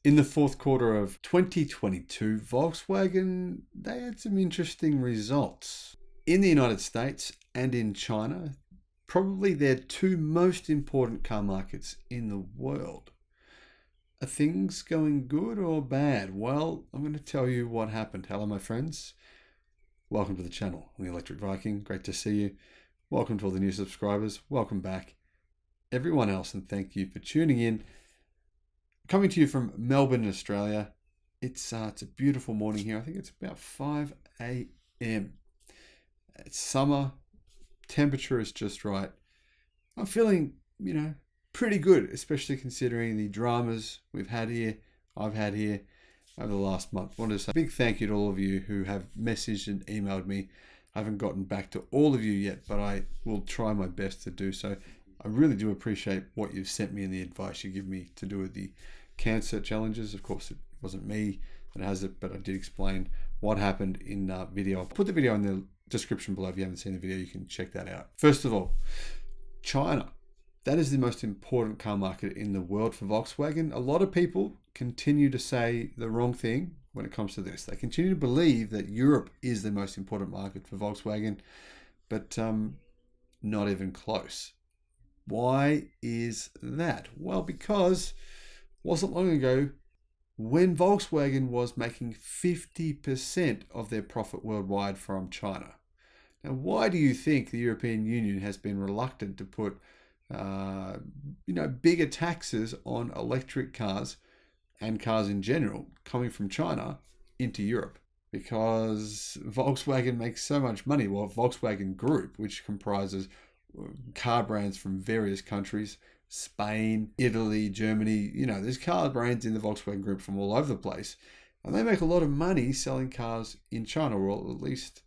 In the fourth quarter of 2022, Volkswagen, they had some interesting results. In the United States and in China, probably their two most important car markets in the world. Are things going good or bad? Well, I'm going to tell you what happened. Hello, my friends. Welcome to the channel. I'm the Electric Viking. Great to see you. Welcome to all the new subscribers. Welcome back, everyone else, and thank you for tuning in. Coming to you from Melbourne, Australia. It's a beautiful morning here. I think it's about 5 a.m. It's summer. Temperature is just right. I'm feeling, pretty good, especially considering the dramas I've had here over the last month. I want to say a big thank you to all of you who have messaged and emailed me. I haven't gotten back to all of you yet, but I will try my best to do so. I really do appreciate what you've sent me and the advice you give me to do with the cancer challenges. Of course, it wasn't me that has it, but I did explain what happened in video. I'll put the video in the description below. If you haven't seen the video, you can check that out. First of all, China. That is the most important car market in the world for Volkswagen. A lot of people continue to say the wrong thing when it comes to this. They continue to believe that Europe is the most important market for Volkswagen, but not even close. Why is that? Well, because it wasn't long ago when Volkswagen was making 50% of their profit worldwide from China. Now, why do you think the European Union has been reluctant to put bigger taxes on electric cars and cars in general coming from China into Europe? Because Volkswagen makes so much money. Well, Volkswagen Group, which comprises car brands from various countries, Spain, Italy, Germany, there's car brands in the Volkswagen Group from all over the place. And they make a lot of money selling cars in China, or at least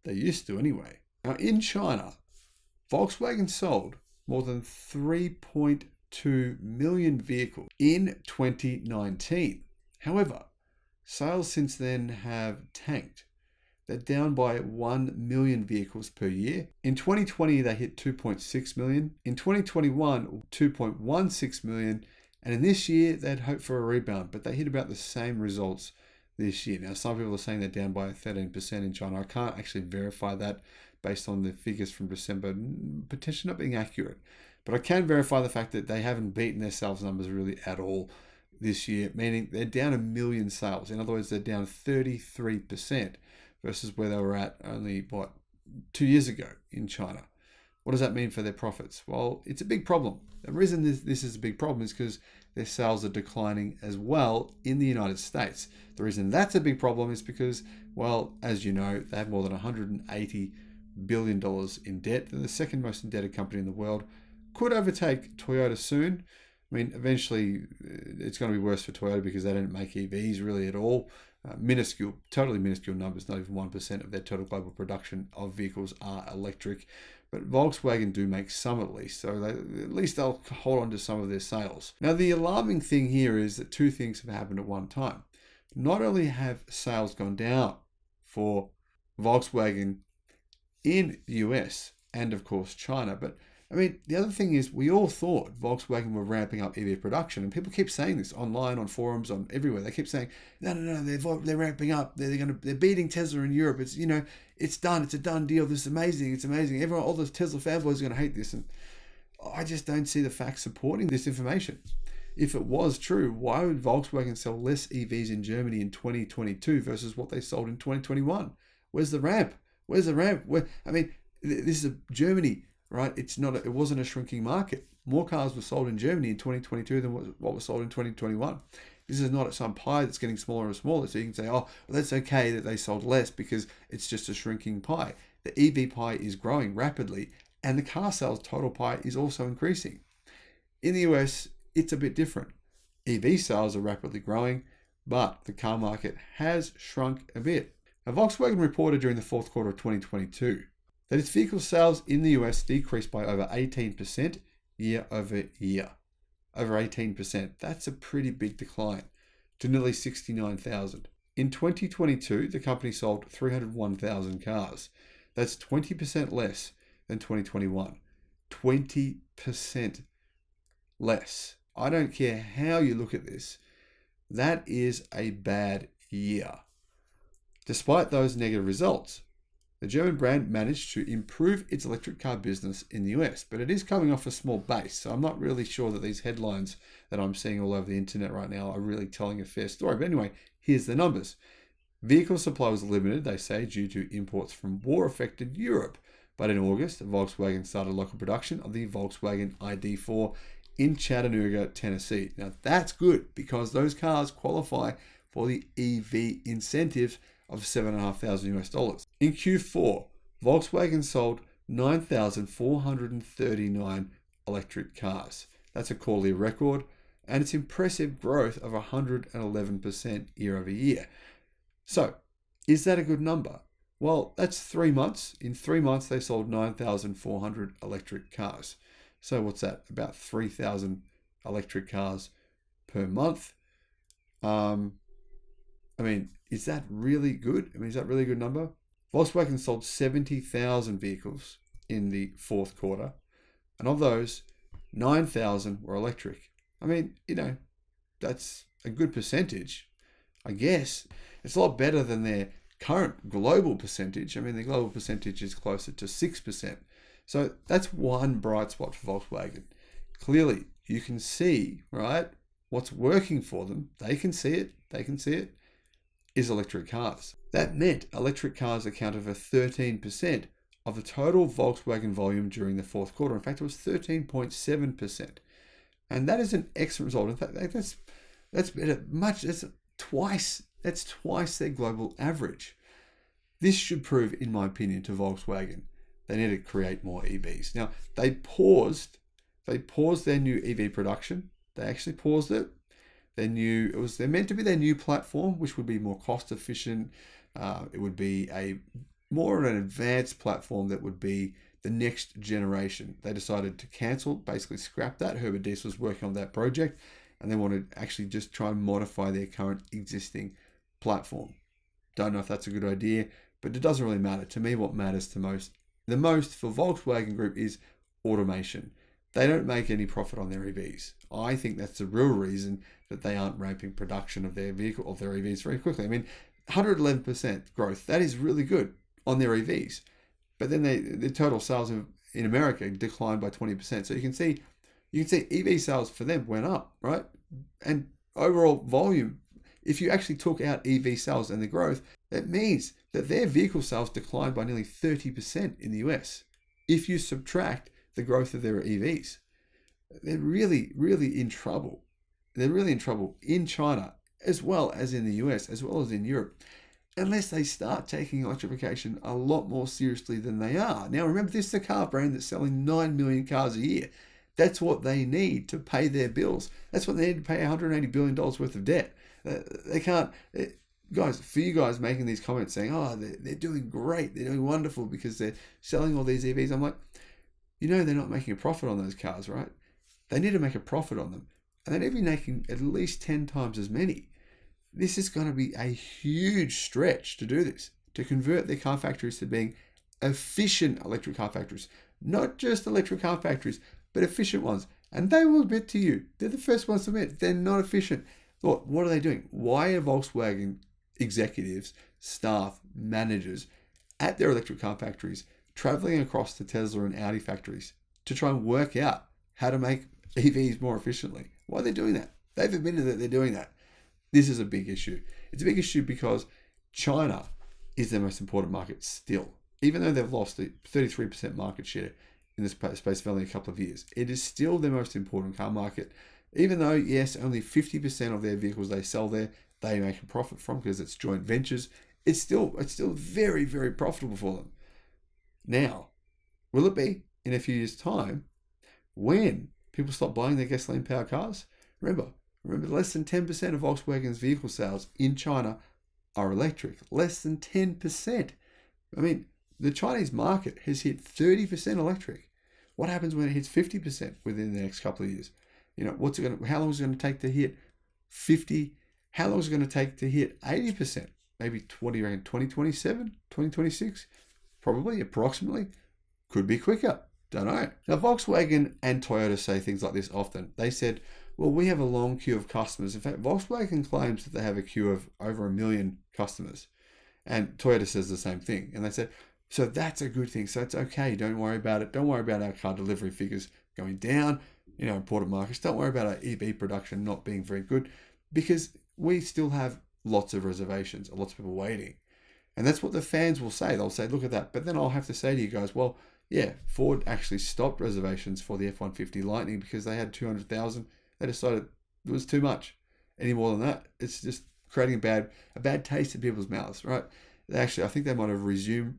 they used to anyway. Now in China, Volkswagen sold more than 3.2 million vehicles in 2019. However, sales since then have tanked. They're down by 1 million vehicles per year. In 2020, they hit 2.6 million. In 2021, 2.16 million. And in this year, they'd hoped for a rebound, but they hit about the same results this year. Now, some people are saying they're down by 13% in China. I can't actually verify that based on the figures from December, potentially not being accurate. But I can verify the fact that they haven't beaten their sales numbers really at all this year, meaning they're down 1 million sales. In other words, they're down 33% versus where they were at only, 2 years ago in China. What does that mean for their profits? Well, it's a big problem. The reason this is a big problem is because their sales are declining as well in the United States. The reason that's a big problem is because, well, as you know, they have more than $180 billion in debt. They're the second most indebted company in the world. Could overtake Toyota soon. I mean, eventually it's going to be worse for Toyota because they don't make EVs really at all. Totally minuscule numbers, not even 1% of their total global production of vehicles are electric. But Volkswagen do make some at least, so at least they'll hold on to some of their sales. Now, the alarming thing here is that two things have happened at one time. Not only have sales gone down for Volkswagen in the US and, of course, China, but the other thing is we all thought Volkswagen were ramping up EV production, and people keep saying this online, on forums, on everywhere. They keep saying, no, they're ramping up. They're beating Tesla in Europe. It's it's done. It's a done deal. This is amazing. It's amazing. Everyone, all the Tesla fanboys are going to hate this, and I just don't see the facts supporting this information. If it was true, why would Volkswagen sell less EVs in Germany in 2022 versus what they sold in 2021? Where's the ramp? This is Germany. Right? It wasn't a shrinking market. More cars were sold in Germany in 2022 than what was sold in 2021. This is not some pie that's getting smaller and smaller. So you can say, oh, well, that's okay that they sold less because it's just a shrinking pie. The EV pie is growing rapidly and the car sales total pie is also increasing. In the US, it's a bit different. EV sales are rapidly growing, but the car market has shrunk a bit. Now, Volkswagen reported during the fourth quarter of 2022 that its vehicle sales in the US decreased by over 18% year over year. Over 18%. That's a pretty big decline to nearly 69,000. In 2022, the company sold 301,000 cars. That's 20% less than 2021. 20% less. I don't care how you look at this. That is a bad year. Despite those negative results, the German brand managed to improve its electric car business in the US, but it is coming off a small base. So I'm not really sure that these headlines that I'm seeing all over the internet right now are really telling a fair story. But anyway, here's the numbers. Vehicle supply was limited, they say, due to imports from war-affected Europe. But in August, Volkswagen started local production of the Volkswagen ID.4 in Chattanooga, Tennessee. Now that's good because those cars qualify for the EV incentives of $7,500 US. In Q4, Volkswagen sold 9,439 electric cars. That's a quarterly record, and it's impressive growth of 111% year over year. So, is that a good number? Well, that's 3 months. In 3 months, they sold 9,400 electric cars. So what's that? About 3,000 electric cars per month. Is that really good? Is that really a good number? Volkswagen sold 70,000 vehicles in the fourth quarter. And of those, 9,000 were electric. That's a good percentage, I guess. It's a lot better than their current global percentage. The global percentage is closer to 6%. So that's one bright spot for Volkswagen. Clearly, you can see, right, what's working for them. They can see it. Is electric cars. That meant electric cars accounted for 13% of the total Volkswagen volume during the fourth quarter. In fact, it was 13.7%. And that is an excellent result. In fact, that's better, that's twice their global average. This should prove, in my opinion, to Volkswagen, they need to create more EVs. Now, they paused their new EV production. They actually paused it. They're meant to be their new platform, which would be more cost efficient. It would be more of an advanced platform that would be the next generation. They decided to cancel, basically scrap that. Herbert Diess was working on that project, and they wanted to actually just try and modify their current existing platform. Don't know if that's a good idea, but it doesn't really matter. To me, what matters the most for Volkswagen Group is automation. They don't make any profit on their EVs. I think that's the real reason that they aren't ramping production of their EVs very quickly. 111% growth, that is really good on their EVs. But then the total sales in America declined by 20%. So you can see EV sales for them went up, right? And overall volume, if you actually took out EV sales and the growth, that means that their vehicle sales declined by nearly 30% in the US. If you subtract the growth of their EVs, they're really, really in trouble. They're really in trouble in China, as well as in the US, as well as in Europe, unless they start taking electrification a lot more seriously than they are. Now, remember, this is a car brand that's selling 9 million cars a year. That's what they need to pay their bills. That's what they need to pay $180 billion worth of debt. They can't... Guys, for you guys making these comments saying, they're doing great, they're doing wonderful because they're selling all these EVs, I'm like, they're not making a profit on those cars, right? They need to make a profit on them. And they need to be making at least 10 times as many. This is going to be a huge stretch to do this, to convert their car factories to being efficient electric car factories. Not just electric car factories, but efficient ones. And they will admit to you, they're the first ones to admit, they're not efficient. Look, what are they doing? Why are Volkswagen executives, staff, managers at their electric car factories traveling across to Tesla and Audi factories to try and work out how to make EVs more efficiently? Why are they doing that? They've admitted that they're doing that. This is a big issue. It's a big issue because China is their most important market still. Even though they've lost the 33% market share in this space of only a couple of years, it is still their most important car market. Even though, yes, only 50% of their vehicles they sell there, they make a profit from because it's joint ventures. It's still very, very profitable for them. Now, will it be in a few years' time when people stop buying their gasoline-powered cars? Remember, less than 10% of Volkswagen's vehicle sales in China are electric. Less than 10%. The Chinese market has hit 30% electric. What happens when it hits 50% within the next couple of years? How long is it going to take to hit 50? How long is it going to take to hit 80%? Maybe 2027, 2026? Probably, approximately. Could be quicker. Don't know. Now, Volkswagen and Toyota say things like this often. They said, well, we have a long queue of customers. In fact, Volkswagen claims that they have a queue of over 1 million customers. And Toyota says the same thing. And they said, so that's a good thing. So it's okay. Don't worry about it. Don't worry about our car delivery figures going down, important markets. Don't worry about our EV production not being very good, because we still have lots of reservations, lots of people waiting. And that's what the fans will say. They'll say, look at that. But then I'll have to say to you guys, well, yeah, Ford actually stopped reservations for the F-150 Lightning because they had 200,000. They decided it was too much. Any more than that, it's just creating a bad taste in people's mouths, right? I think they might have resumed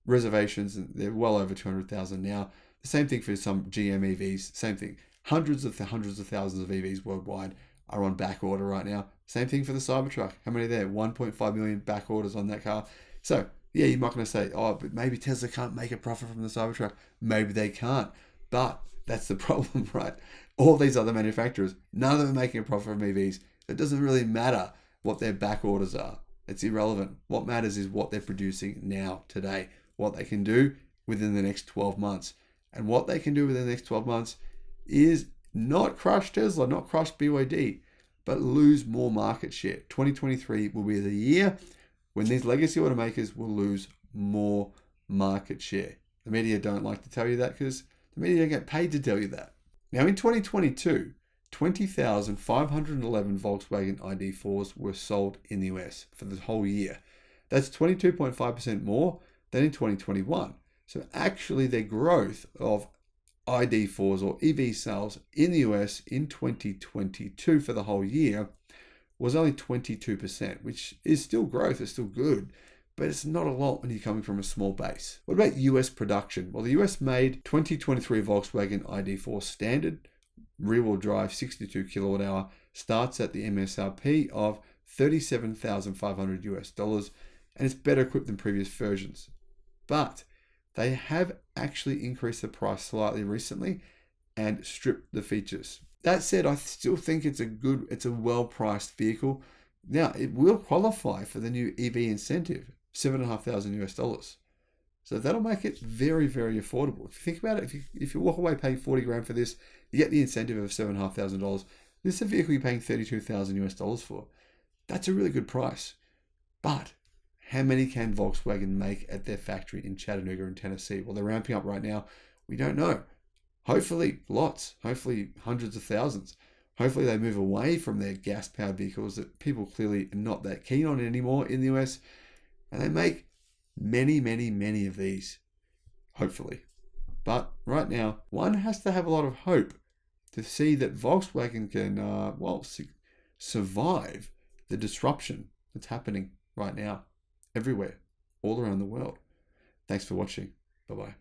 reservations, and they're well over 200,000 now. The same thing for some GM EVs. Same thing. Hundreds of thousands of EVs worldwide are on back order right now. Same thing for the Cybertruck. How many are there? 1.5 million back orders on that car. So yeah, you're not going to say, oh, but maybe Tesla can't make a profit from the Cybertruck. Maybe they can't. But that's the problem, right? All these other manufacturers, none of them are making a profit from EVs. It doesn't really matter what their back orders are. It's irrelevant. What matters is what they're producing now, today, what they can do within the next 12 months. And what they can do within the next 12 months is not crush Tesla, not crush BYD, but lose more market share. 2023 will be the year when these legacy automakers will lose more market share. The media don't like to tell you that because the media don't get paid to tell you that. Now in 2022, 20,511 Volkswagen ID.4s were sold in the US for the whole year. That's 22.5% more than in 2021. So actually their growth of ID.4s or EV sales in the US in 2022 for the whole year was only 22%, which is still growth, it's still good, but it's not a lot when you're coming from a small base. What about US production? Well, the US made 2023 Volkswagen ID.4 standard rear-wheel drive 62 kilowatt hour starts at the MSRP of $37,500 US, and it's better equipped than previous versions. But they have actually increased the price slightly recently and stripped the features. That said, I still think it's a well-priced vehicle. Now, it will qualify for the new EV incentive, $7,500 US. So that'll make it very, very affordable. If you think about it, if you walk away paying 40 grand for this, you get the incentive of $7,500. This is a vehicle you're paying $32,000 US for. That's a really good price. But how many can Volkswagen make at their factory in Chattanooga in Tennessee? Well, they're ramping up right now. We don't know. Hopefully lots, hopefully hundreds of thousands. Hopefully they move away from their gas-powered vehicles that people clearly are not that keen on anymore in the US. And they make many, many, many of these, hopefully. But right now, one has to have a lot of hope to see that Volkswagen can, survive the disruption that's happening right now, everywhere, all around the world. Thanks for watching. Bye-bye.